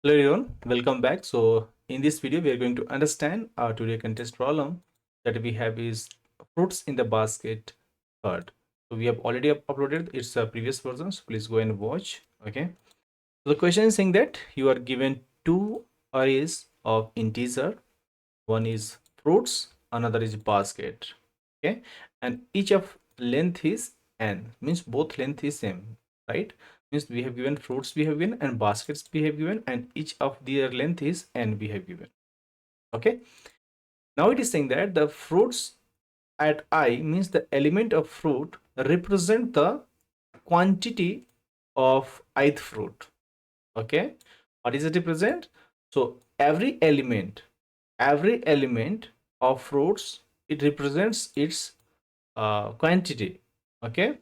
Hello everyone, welcome back. So in this video, we are going to understand our today contest problem that we have is fruits in the basket third. So we have already uploaded its previous version, so please go and watch. Okay. So the question is saying that you are given two arrays of integer. One is fruits, another is basket. Okay, and each of length is n, means both length is same, right? Means we have given fruits we have given and baskets we have given, and each of their length is n we have given. Okay, now it is saying that the fruits at I means the element of fruit represent the quantity of ith fruit. Okay, what is it represent? So every element of fruits, it represents its quantity, okay,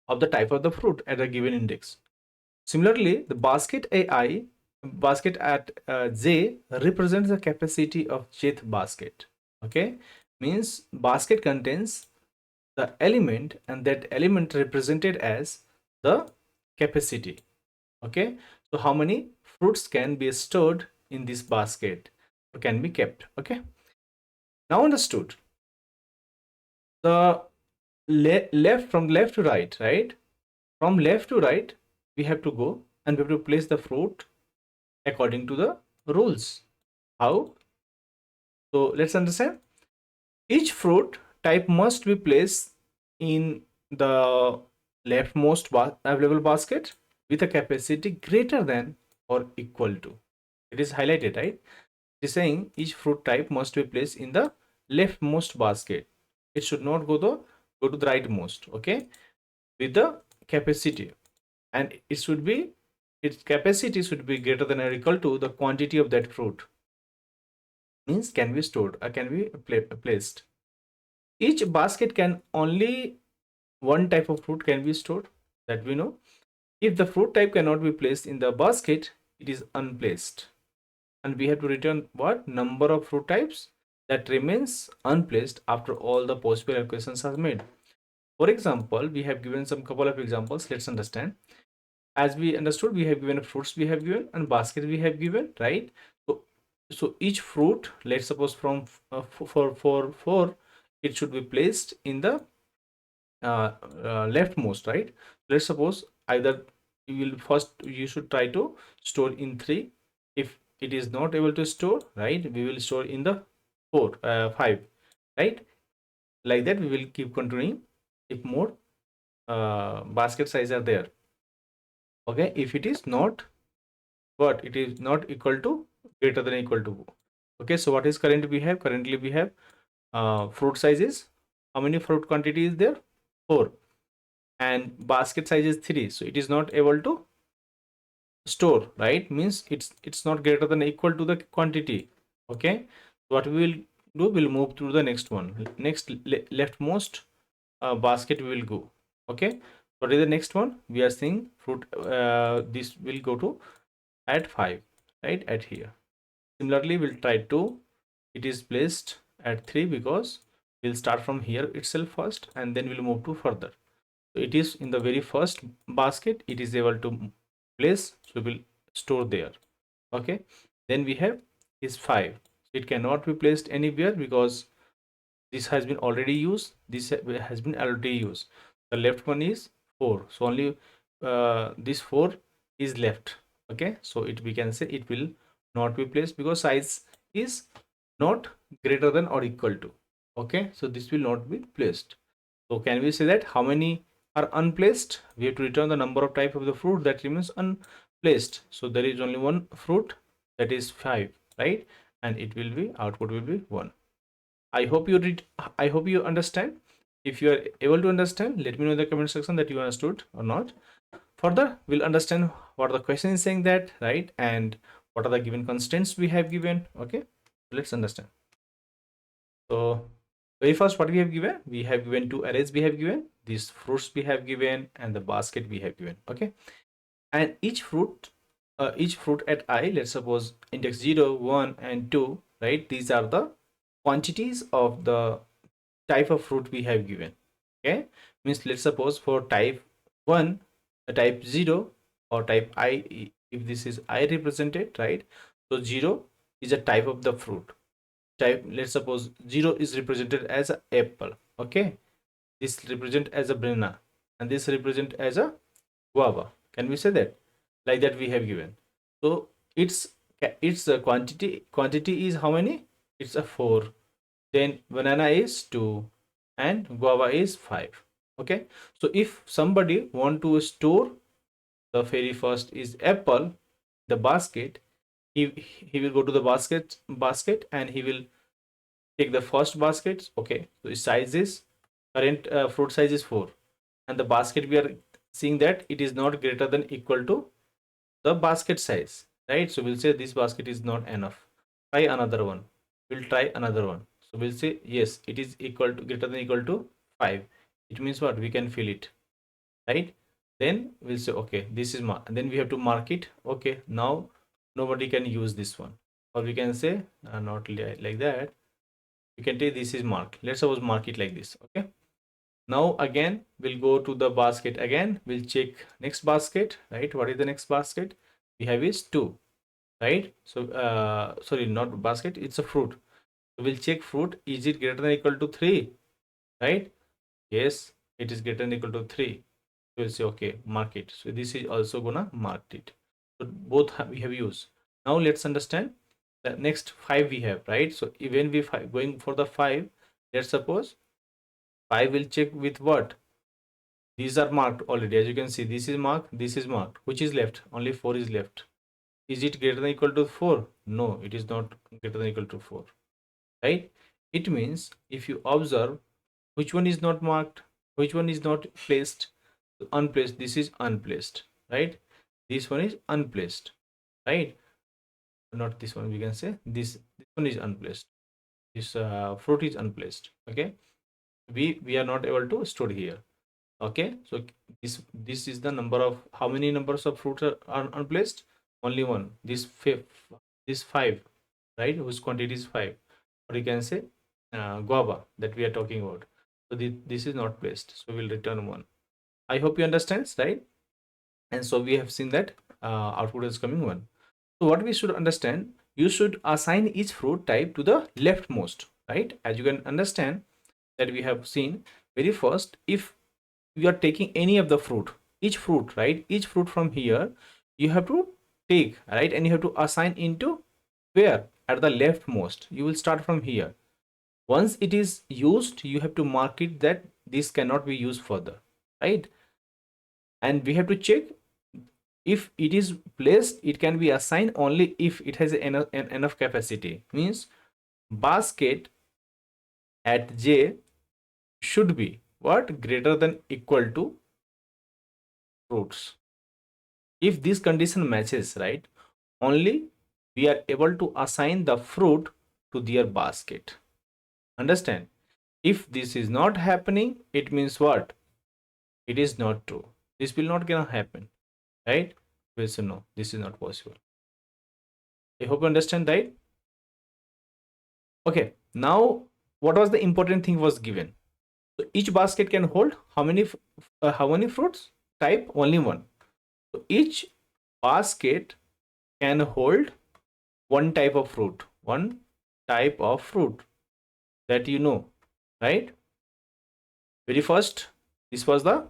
of the type of the fruit at a given index. Similarly, the basket at j represents the capacity of jth basket. Okay, means basket contains the element, and that element represented as the capacity. Okay, so how many fruits can be stored in this basket or can be kept? Okay, now understood. The left, from left to right, right? From left to right, we have to go and we have to place the fruit according to the rules. How? So let's understand. Each fruit type must be placed in the leftmost available basket with a capacity greater than or equal to. It is highlighted, right? It is saying each fruit type must be placed in the leftmost basket. It should not go to the rightmost. Okay, with the capacity, and its capacity should be greater than or equal to the quantity of that fruit, means can be stored or can be placed. Each basket can only one type of fruit can be stored, that we know. If the fruit type cannot be placed in the basket, it is unplaced, and we have to return what number of fruit types that remains unplaced after all the possible allocations are made. For example, we have given some couple of examples. Let's understand. As we understood, we have given fruits we have given and basket we have given, right? So each fruit, let's suppose from for 4, it should be placed in the leftmost, right? Let's suppose either you should try to store in 3. If it is not able to store, right, we will store in the 5, right? Like that we will keep continuing if more basket size are there. Okay, if it is not, but it is not equal to greater than equal to. Okay, so what is currently we have? Currently we have fruit sizes. How many fruit quantity is there? 4. And basket size is 3, so it is not able to store, right? Means it's not greater than equal to the quantity. Okay, what we will do, we'll move to the next one. Next leftmost basket we will go. Okay, what is the next one? We are seeing fruit, this will go to at 5, right, at here. Similarly, we'll try to, it is placed at 3 because we'll start from here itself first and then we'll move to further. So it is in the very first basket, it is able to place, so we'll store there. Okay, then we have is 5. It cannot be placed anywhere because this has been already used, this has been already used. The left one is 4, so only this 4 is left. Okay, so it, we can say it will not be placed because size is not greater than or equal to. Okay, so this will not be placed. So can we say that how many are unplaced? We have to return the number of type of the fruit that remains unplaced. So there is only one fruit, that is 5, right? And it will be, output will be 1. I hope you read, I hope you understand. If you are able to understand, let me know in the comment section that you understood or not. Further, we'll understand what the question is saying that, right? And what are the given constraints we have given. Okay, let's understand. So very first, what we have given? We have given 2 arrays we have given, these fruits we have given, and the basket we have given. Okay, and each fruit at I, let's suppose index 0, 1, and 2, right? These are the quantities of the type of fruit we have given. Okay, means let's suppose for type 1, type 0, or type I, if this is I represented, right? So 0 is a type of the fruit type. Let's suppose 0 is represented as an apple. Okay, this represent as a banana, and this represent as a guava. Can we say that? Like that we have given. So its quantity is how many? It's a 4. Then banana is 2 and guava is 5. Okay, so if somebody want to store the very first is apple, the basket, he will go to the basket and he will take the first basket. Okay, so his size is current fruit size is 4, and the basket we are seeing that it is not greater than equal to the basket size, right? So we'll say this basket is not enough, try another one. We'll try another one. So we'll say yes, it is equal to greater than equal to 5. It means what? We can fill it, right? Then we'll say okay, this is mark, and then we have to mark it. Okay, now nobody can use this one, or we can say not like that. You can take this is marked. Let's suppose mark it like this. Okay, now again we'll go to the basket. Again we'll check next basket, right? What is the next basket we have is 2, right? So sorry, not basket, it's a fruit. So we'll check fruit, is it greater than equal to 3, right? Yes, it is greater than equal to 3. We'll say okay, mark it. So this is also gonna mark it. So both we have used. Now let's understand the next 5 we have, right? So even we going for the 5, let's suppose 5 will check with what? These are marked already. As you can see, this is marked, this is marked. Which is left? Only 4 is left. Is it greater than equal to 4? No, it is not greater than equal to 4, right? It means if you observe which one is not marked, which one is not placed, unplaced, this is unplaced, right? This one is unplaced, right? Not this one, we can say this one is unplaced. This fruit is unplaced. Okay, we are not able to store here. Okay, so this is the number of how many numbers of fruits are unplaced? Only one. This 5, right? Whose quantity is 5, or you can say guava that we are talking about. So this is not placed, so we'll return 1. I hope you understand, right? And so we have seen that output is coming 1. So what we should understand, you should assign each fruit type to the leftmost, right? As you can understand that we have seen very first, if you are taking any of the fruit, each fruit, right? Each fruit from here, you have to take, right? And you have to assign into where? At the leftmost. You will start from here. Once it is used, you have to mark it that this cannot be used further, right? And we have to check if it is placed, it can be assigned only if it has enough capacity. Means basket at J should be what? Greater than equal to fruits. If this condition matches, right, only we are able to assign the fruit to their basket. Understand? If this is not happening, it means what? It is not true. This will not gonna happen, right? We'll say no, this is not possible. I hope you understand, right? Okay, now what was the important thing was given? So each basket can hold how many fruits? Type only 1. So each basket can hold one type of fruit, one type of fruit that you know, right? Very first, this was the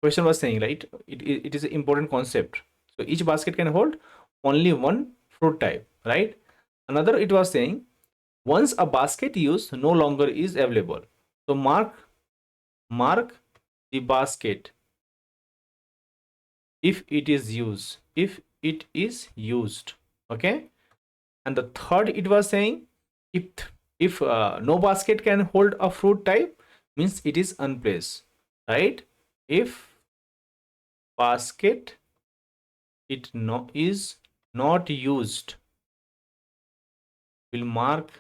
question was saying, right? It is an important concept. So each basket can hold only one fruit type, right? Another, it was saying once a basket use no longer is available. So mark the basket if it is used, okay? And the third, it was saying if no basket can hold a fruit type, means it is unplaced, right? If basket is not used, will mark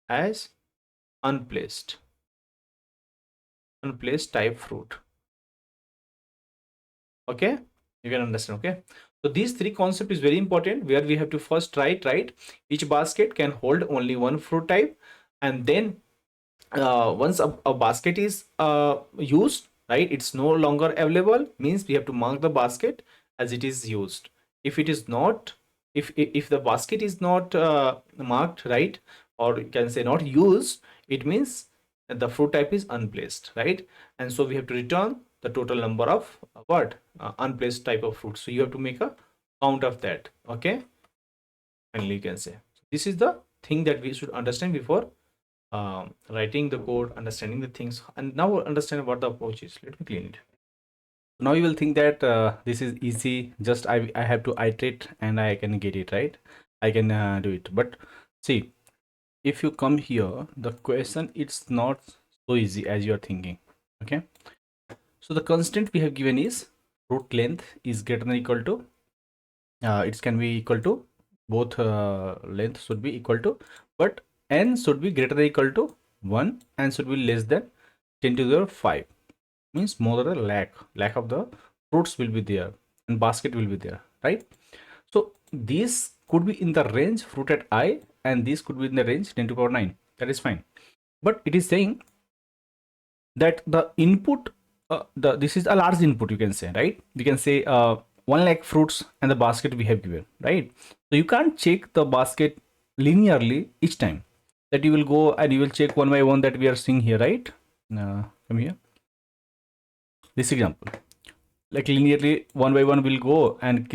as unplaced type fruit. Okay, you can understand. Okay, so these 3 concept is very important, where we have to first write, right, each basket can hold only one fruit type, and then once a basket is used, right, it's no longer available, means we have to mark the basket as it is used. If it is not, if the basket is not marked, right, or you can say not used, it means the fruit type is unplaced, right? And so we have to return the total number of what unplaced type of fruit. So you have to make a count of that. Okay, finally you can say this is the thing that we should understand before writing the code, understanding the things. And now understand what the approach is. Let me clean it. Now you will think that this is easy, just I have to iterate and I can get it, right? I can do it. But see, if you come here, the question, it's not so easy as you are thinking. Okay, so the constant we have given is root length is greater than equal to it can be equal to both length should be equal to, but n should be greater than equal to 1 and should be less than 10 to the 5. Means more than a lack of the fruits will be there and basket will be there, right? So this could be in the range fruit at I, and this could be in the range 10 to the power 9. That is fine, but it is saying that the input this is a large input, you can say, right? We can say 1 lakh fruits and the basket we have given, right? So you can't check the basket linearly each time, that you will go and you will check one by one, that we are seeing here, right? Come here, this example, like linearly one by one will go and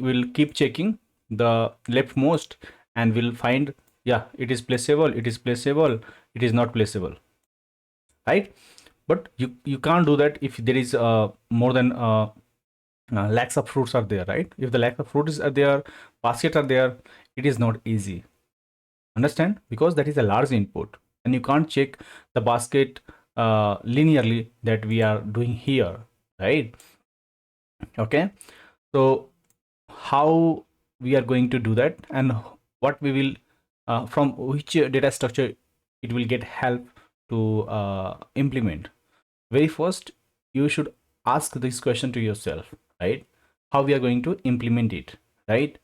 will keep checking the leftmost and will find, yeah, it is placeable, it is placeable, it is not placeable, right? But you can't do that if there is more than lakhs of fruits are there, right? If the lakhs of fruits are there, baskets are there, it is not easy, understand, because that is a large input and you can't check the basket linearly that we are doing here, right? Okay, so how we are going to do that, and what we will from which data structure it will get help to implement. Very first, you should ask this question to yourself, right? How we are going to implement it, right?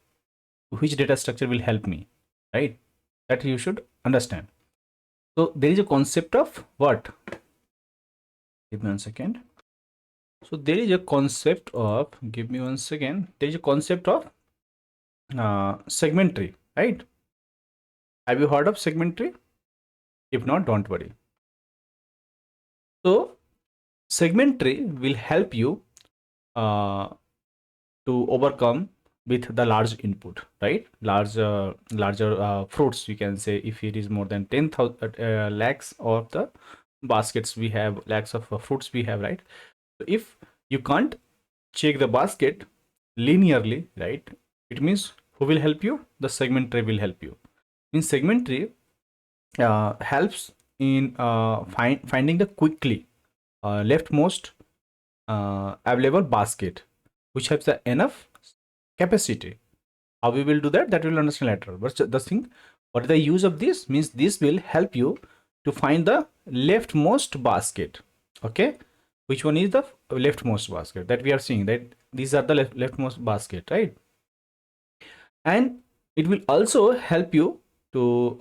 Which data structure will help me, right? That you should understand. So there is a concept of what, give me 1 second. So there is a concept of, give me 1 second, there is a concept of segment tree, right? Have you heard of segment tree? If not, don't worry. So segment tree will help you uh, to overcome with the large input, right? Larger fruits, you can say, if it is more than 10,000 lakhs of the baskets we have, lakhs of fruits we have, right? So if you can't check the basket linearly, right, it means who will help you? The segment tree will help you. In segment tree helps in finding the quickly leftmost available basket which has the enough capacity. How we will do that, that we will understand later. But the thing, what is the use of this, means this will help you to find the leftmost basket. Okay, which one is the leftmost basket that we are seeing, that these are the leftmost basket, right? And it will also help you to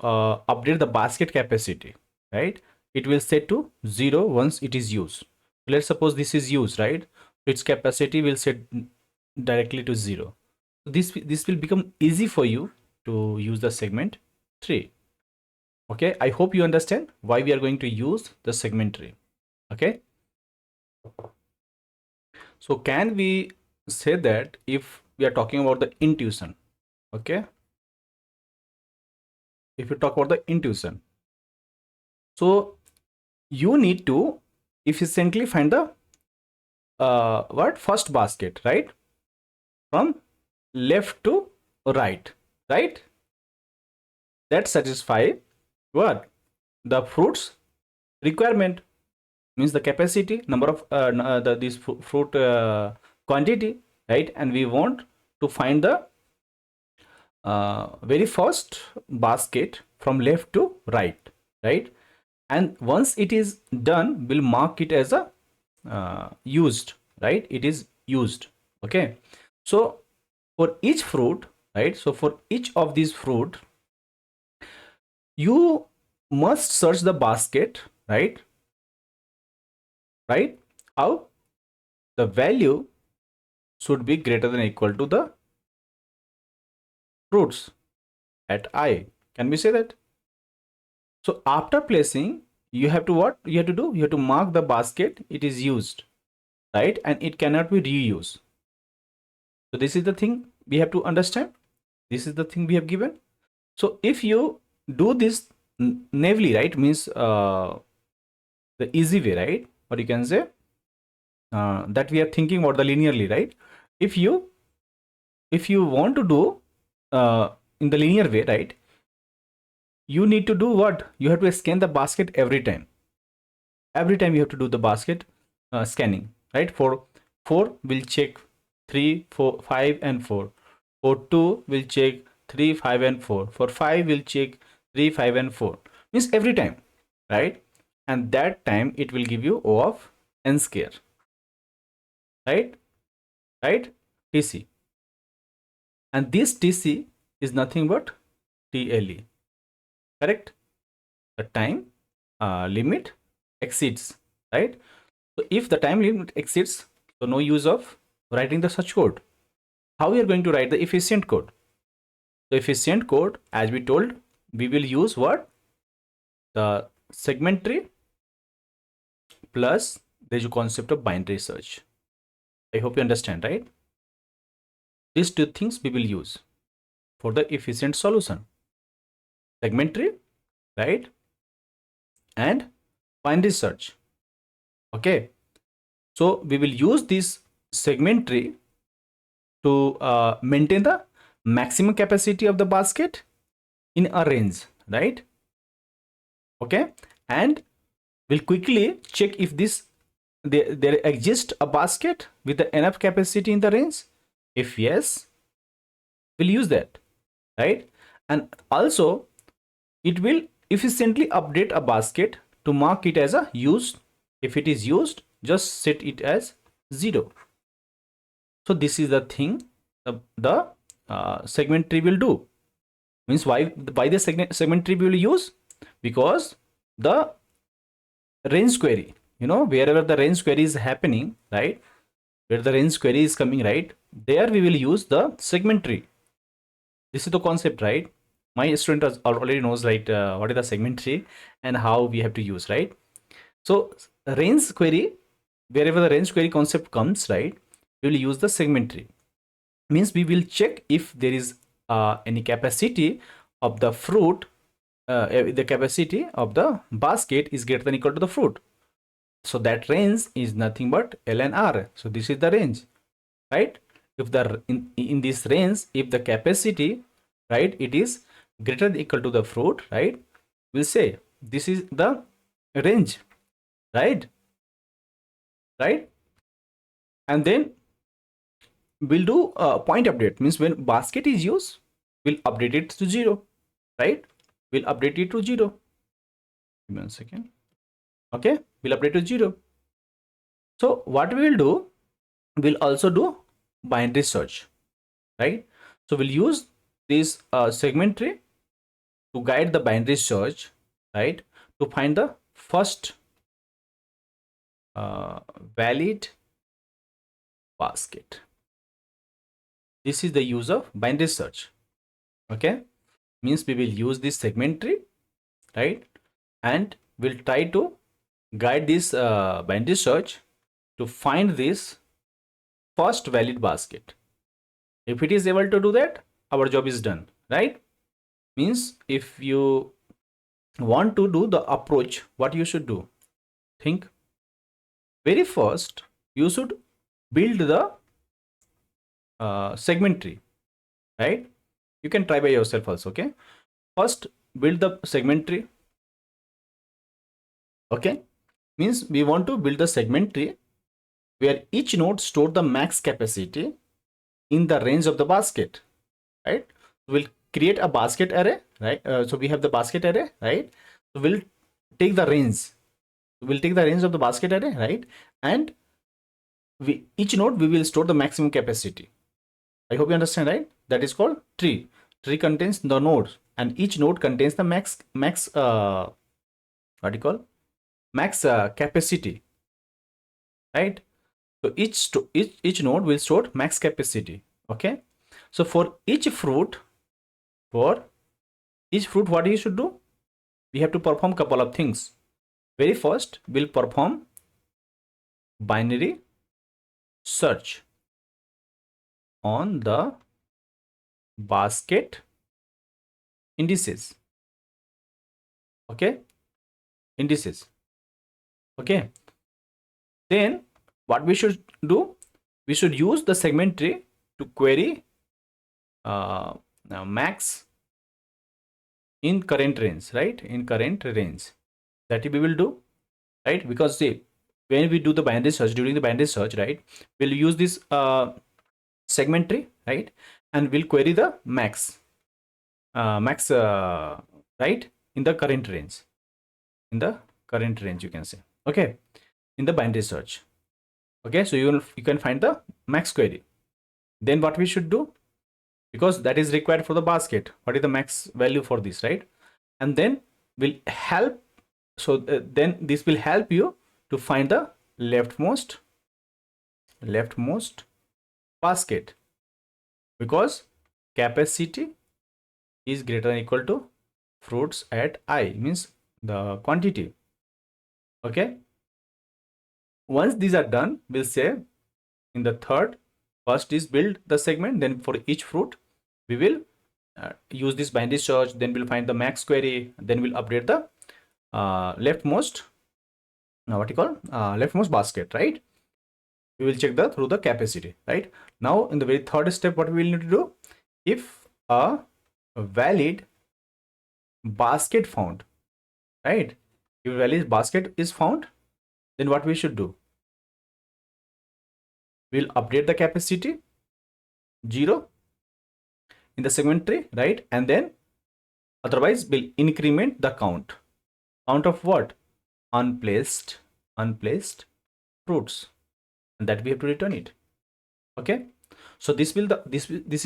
update the basket capacity, right? It will set to 0 once it is used. Let's suppose this is used, right? Its capacity will set directly to 0. This will become easy for you to use the segment tree. Okay, I hope you understand why we are going to use the segment tree. Okay, so can we say that if we are talking about the intuition, okay, if you talk about the intuition, so you need to efficiently find the what first basket, right, from left to right, right, that satisfy what the fruits requirement, means the capacity, number of this fruit quantity, right? And we want to find the very first basket from left to right, right? And once it is done, we'll mark it as a used, right? It is used. Okay, so for each fruit, right, so for each of these fruit, you must search the basket, right? Right, how the value should be greater than or equal to the fruits at I. Can we say that? So after placing, you have to what? You have to do? You have to mark the basket it is used, right? And it cannot be reused. So this is the thing we have to understand. This is the thing we have given. So if you do this naively, right, means the easy way, right? Or you can say that we are thinking about the linearly, right? If you want to do in the linear way, right, you need to do what? You have to scan the basket every time. Every time you have to do the basket scanning, right? For 4 will check 3 4 5 and 4. For 2 will check 3 5 and 4. For 5 will check 3 5 and 4, means every time, right? And that time it will give you O of n square, right? TC, and this TC is nothing but TLE, correct? The time limit exceeds, right? So if the time limit exceeds, so no use of writing the such code. How we are going to write the efficient code? The efficient code, as we told, we will use what? The segment tree plus there's a concept of binary search. I hope you understand, right? These two things we will use for the efficient solution. Segment tree, right? And binary search. Okay. So we will use this segment tree to maintain the maximum capacity of the basket in a range, right? Okay. And we'll quickly check if there exists a basket with the enough capacity in the range. If yes, we'll use that, right? And also it will efficiently update a basket to mark it as a used. If it is used, just set it as 0. So this is the thing the segment tree will do. Means why the segment tree we will use? Because the range query, wherever the range query is happening, right, where the range query is coming, right, there we will use the segment tree. This is the concept, right? My student already knows, right, what is the segment tree and how we have to use, right? So range query, wherever the range query concept comes, right, we will use the segment tree. Means we will check if there is any capacity of the fruit, the capacity of the basket is greater than or equal to the fruit. So that range is nothing but L and R. So this is the range, right? If the in this range, if the capacity, right, it is greater than or equal to the fruit, right, we'll say this is the range, right? And then we'll do a point update. Means when basket is used, we'll update it to 0, right? We'll update it to 0. Give me 1 second. Okay, we'll update to 0. So what we will do, we'll also do binary search, right? So we'll use this segment tree to guide the binary search, right, to find the first valid basket. This is the use of binary search. Okay, means we will use this segment tree, right, and we'll try to guide this binary search to find this first valid basket. If it is able to do that, our job is done, right? Means if you want to do the approach, what you should do? Think. Very first, you should build the segment tree, right? You can try by yourself also, okay? First, build the segment tree. Okay, means we want to build the segment tree where each node store the max capacity in the range of the basket, right? We'll create a basket array, right? So we have the basket array, right? So we'll take the range. We'll take the range of the basket array, right? And each node we will store the maximum capacity. I hope you understand, right? That is called tree. Tree contains the nodes, and each node contains the max what do you call, max capacity, right? So each node will store max capacity. Okay. So for each fruit, what you should do? We have to perform couple of things. Very first, we'll perform binary search on the basket indices. Okay, indices. Okay, then what we should do? We should use the segment tree to query max in current range, right? In current range, that we will do, right? Because see, when we do the binary search, during the binary search, right, we'll use this segment tree, right, and we'll query the max right, in the current range, you can say. Okay, in the binary search. Okay, so you can find the max query. Then what we should do, because that is required for the basket, what is the max value for this, right? And then will help, so then this will help you to find the leftmost basket, because capacity is greater than equal to fruits at I, means the quantity. Okay, once these are done, we'll say in the third, first is build the segment, then for each fruit we will use this binary search, then we'll find the max query, then we'll update the leftmost leftmost basket, right? We will check through the capacity, right? Now in the very third step, what we will need to do, if a valid basket found, right, if valid basket is found, then what we should do, we'll update the capacity 0 in the segment tree, right? And then otherwise we'll increment the count of what? Unplaced fruits, and that we have to return it. Okay, so this is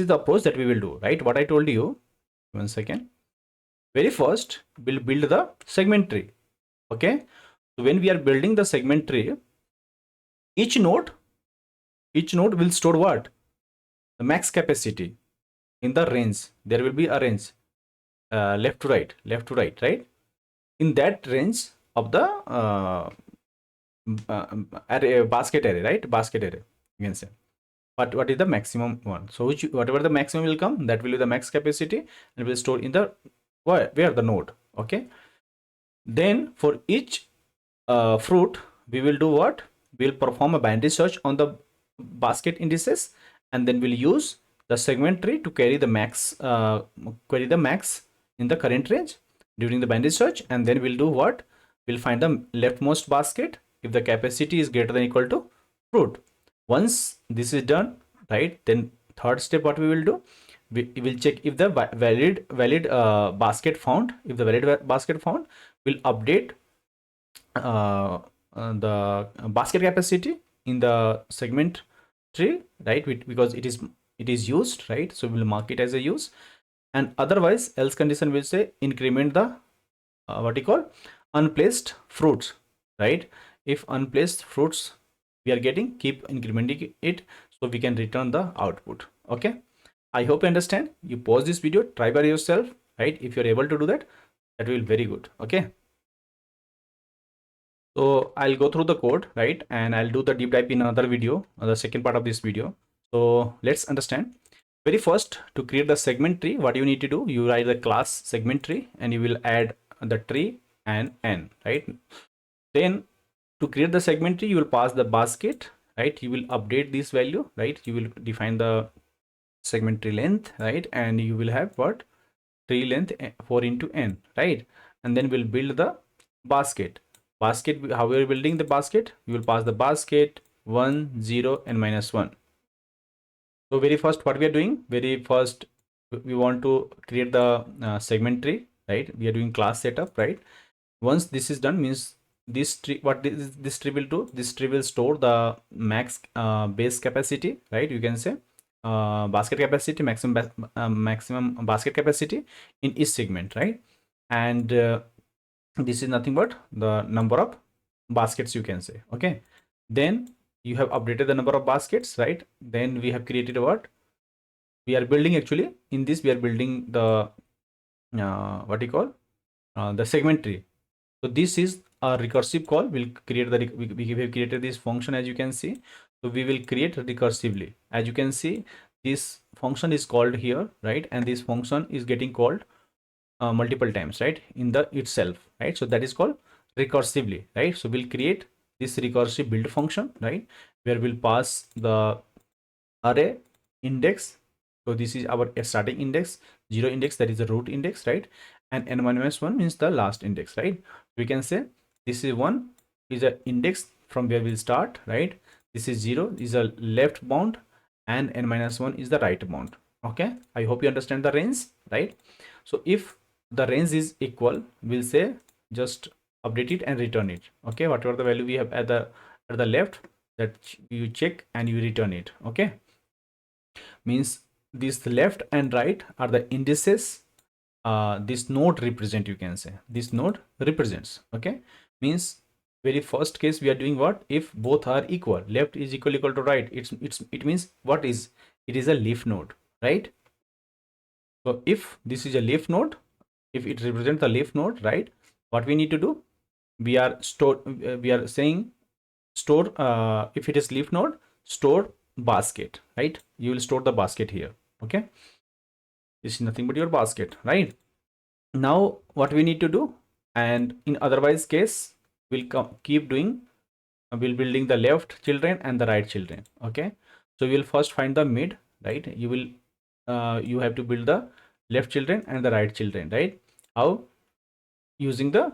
the approach that we will do, right? What I told you, 1 second. Very first, we'll build the segment tree. Okay, so when we are building the segment tree, each node will store what? The max capacity in the range. There will be a range, left to right, right? In that range of the basket array, right? Basket array, you can say. But what is the maximum one? So whatever the maximum will come, that will be the max capacity, and will store in the where the node. Okay, then for each fruit, we will do what? We'll perform a binary search on the basket indices, and then we'll use the segment tree to query the max in the current range during the binary search, and then we'll do what? We'll find the leftmost basket if the capacity is greater than equal to fruit. Once this is done, right, then third step, what we will do, we will check if the valid basket found. If the valid basket found, we'll update the basket capacity in the segment tree, right? Because it is used, right? So we'll mark it as a use, and otherwise else condition will say increment the what you call unplaced fruits, right? If unplaced fruits we are getting, keep incrementing it, so we can return the output. Okay, I hope you understand. You pause this video, try by yourself, right? If you're able to do that, that will be very good. Okay, so I'll go through the code, right, and I'll do the deep dive in another video, the second part of this video. So let's understand. Very first, to create the segment tree, what you need to do, you write the class segment tree, and you will add the tree and n, right? Then to create the segment tree, you will pass the basket, right? You will update this value, right? You will define the segment tree length, right? And you will have what? Tree length 4 into n, right? And then we'll build the basket. How we are building the basket? You will pass the basket 1, 0, and -1. So very first, what we are doing? Very first, we want to create the segment tree, right? We are doing class setup, right? Once this is done, means this tree, what this tree will do? This tree will store the max base capacity, right? You can say basket capacity, maximum basket capacity in each segment, right? And this is nothing but the number of baskets, you can say. Okay, then you have updated the number of baskets, right? Then we have created what we are building. Actually in this we are building the what you call the segment tree. So this is a recursive call. We'll create the we have created this function, as you can see. So we will create recursively. As you can see, this function is called here, right? And this function is getting called multiple times, right, in the itself, right? So that is called recursively, right? So we'll create this recursive build function, right, where we'll pass the array index. So this is our starting index, 0 index, that is the root index, right? And n-1 means the last index, right? We can say this is 1 is a index from where we'll start, right? This is 0 is a left bound, and n-1 is the right bound. Okay, I hope you understand the range, right? So if the range is equal, we'll say just update it and return it. Okay, whatever the value we have at the left, that you check and you return it. Okay, means this left and right are the indices this node represent, you can say this node represents. Okay, means very first case we are doing what, if both are equal, left is equal to right, it means what is, it is a leaf node, right? So if this is a leaf node, if it represents the leaf node, right, what we need to do, we are we are saying store if it is leaf node, store basket, right? You will store the basket here. Okay, this is nothing but your basket, right? Now what we need to do, and in otherwise case we'll keep doing, we'll building the left children and the right children. Okay, so we'll first find the mid, right? You will you have to build the left children and the right children, right? How? Using the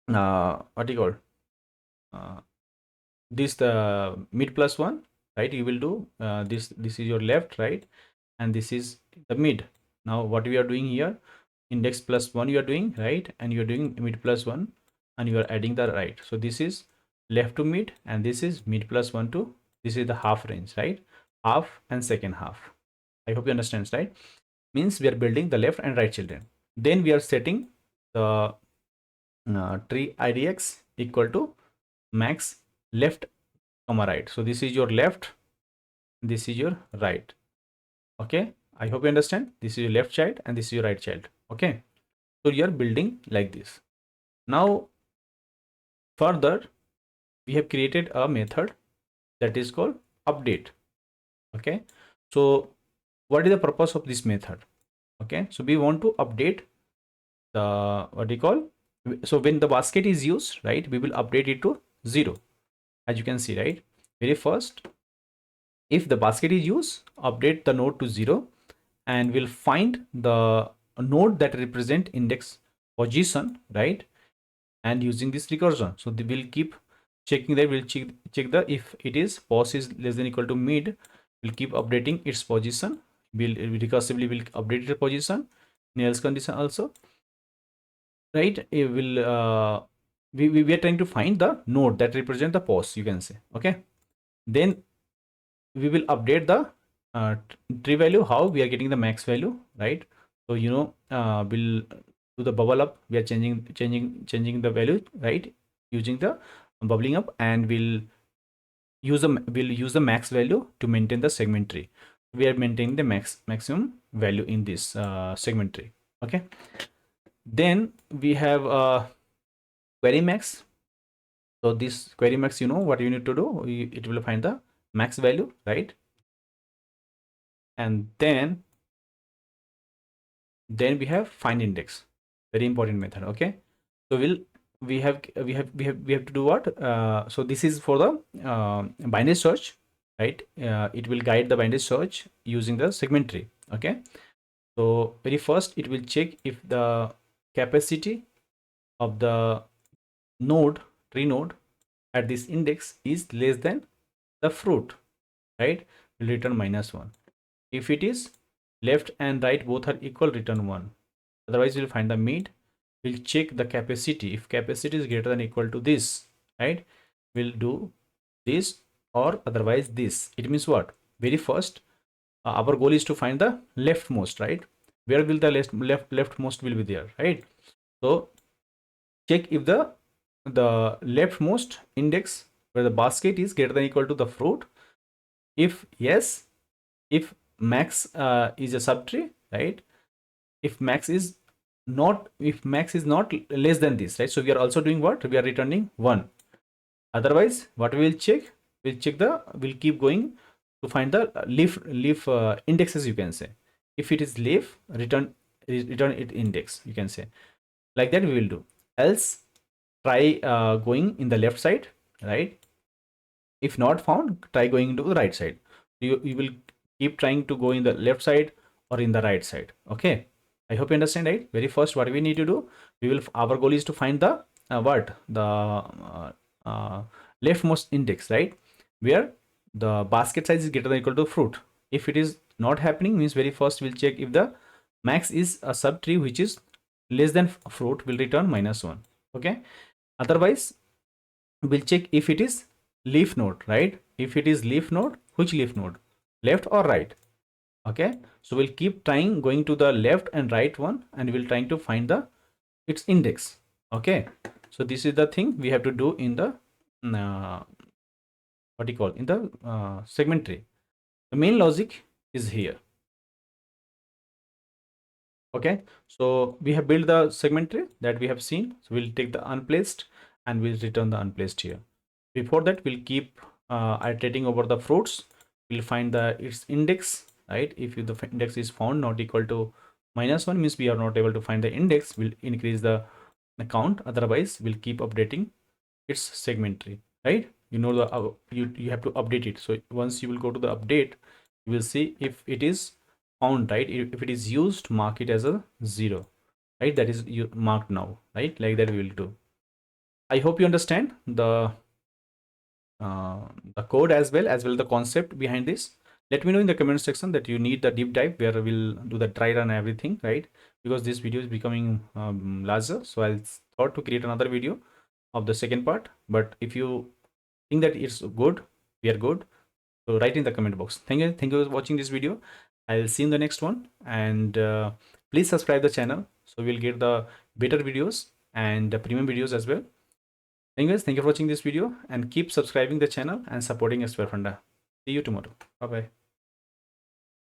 what do you call this, the mid plus one, right? You will do this is your left, right, and this is the mid. Now what we are doing here, index plus one you are doing, right, and you are doing mid plus one, and you are adding the right. So this is left to mid, and this is mid plus one to, this is the half range, right? Half and second half. I hope you understand, right? Means we are building the left and right children. Then we are setting the tree idx equal to max left comma right. So this is your left, this is your right. Okay, I hope you understand. This is your left child and this is your right child. Okay, so you are building like this. Now further we have created a method that is called update. Okay, so what is the purpose of this method? Okay, so we want to update the what do you call, so when the basket is used, right, we will update it to 0, as you can see, right? Very first, if the basket is used, update the node to 0, and we'll find the node that represent index position, right? And using this recursion, so we'll keep checking that, we'll check the, if it is pos is less than equal to mid, we'll keep updating its position, we'll recursively will update its position in else condition also, right? It will we are trying to find the node that represent the pos, you can say. Okay, then we will update the tree value. How we are getting the max value, right? So you know, we'll do the bubble up, we are changing the value, right, using the bubbling up, and we'll use the max value to maintain the segment tree. We are maintaining the maximum value in this segment tree. Okay, then we have query max. So this query max, you know what you need to do, it will find the max value, right? And then we have find index, very important method. Okay, so we have to do what, so this is for the binary search, right? It will guide the binary search using the segment tree. Okay, so very first it will check if the capacity of the node, tree node, at this index is less than the fruit, right? Will return -1. If it is left and right both are equal, return 1. Otherwise we'll find the mid, we'll check the capacity. If capacity is greater than equal to this, right, we'll do this, or otherwise this. It means what, very first our goal is to find the leftmost, right? Where will the leftmost will be there, right? So check if the leftmost index where the basket is greater than or equal to the fruit. If yes, if max is a subtree, right? If max is not, if max is not less than this, right? So we are also doing what? We are returning 1. Otherwise, what we will check? We'll check the, we'll keep going to find the leaf indexes, you can say. If it is leaf, return it index, you can say. Like that we will do. Else, try going in the left side, right? If not found, try going to the right side. You will keep trying to go in the left side or in the right side. Okay, I hope you understand, right? Very first, what we need to do, we will, our goal is to find the what, the leftmost index, right, where the basket size is greater than or equal to fruit. If it is not happening, means very first we'll check if the max is a subtree which is less than fruit, will return -1. Okay, otherwise we'll check if it is leaf node, right? If it is leaf node, which leaf node, left or right? Okay, so we'll keep trying going to the left and right one, and we'll trying to find the its index. Okay, so this is the thing we have to do in the what you call, in the segment tree. The main logic is here. Okay, so we have built the segment tree that we have seen. So we'll take the unplaced and we'll return the unplaced here. Before that, we'll keep iterating over the fruits. We'll find the its index, right? If the index is found not equal to -1, means we are not able to find the index, we'll increase the count. Otherwise, we'll keep updating its segment tree, right? You know, the you have to update it. So once you will go to the update, you will see if it is found, right? If it is used, mark it as a 0, right? That is you marked now, right? Like that we will do. I hope you understand the code as well the concept behind this. Let me know in the comment section that you need the deep dive where we'll do the dry run and everything, right? Because this video is becoming larger, so I'll thought to create another video of the second part. But if you think that it's good, we are good, so write in the comment box. Thank you for watching this video. I'll see you in the next one, and please subscribe the channel so we'll get the better videos and the premium videos as well. Anyways, thank you for watching this video, and keep subscribing the channel and supporting SQL Funda. See you tomorrow. Bye bye.